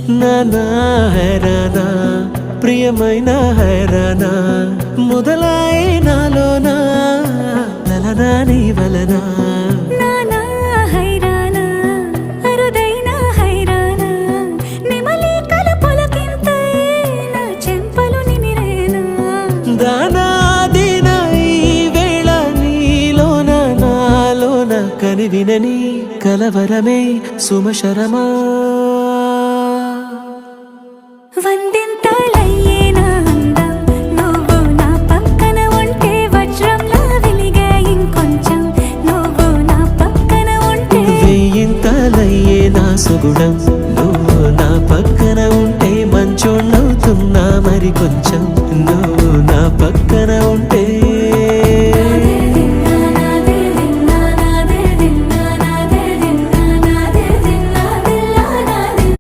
నానా హైరానా ప్రియమైన హైరానా మొదలాయి నాలోనా లలనా నీ వలనా నానా హైరానా అరుదైన హైరానా నెమలి కలపులకింతై నా చెంపలు నిమిరేనా దానాదిన ఈ వేళ నీలోన నాలోన కనివినని కలవరమే సుమశరమా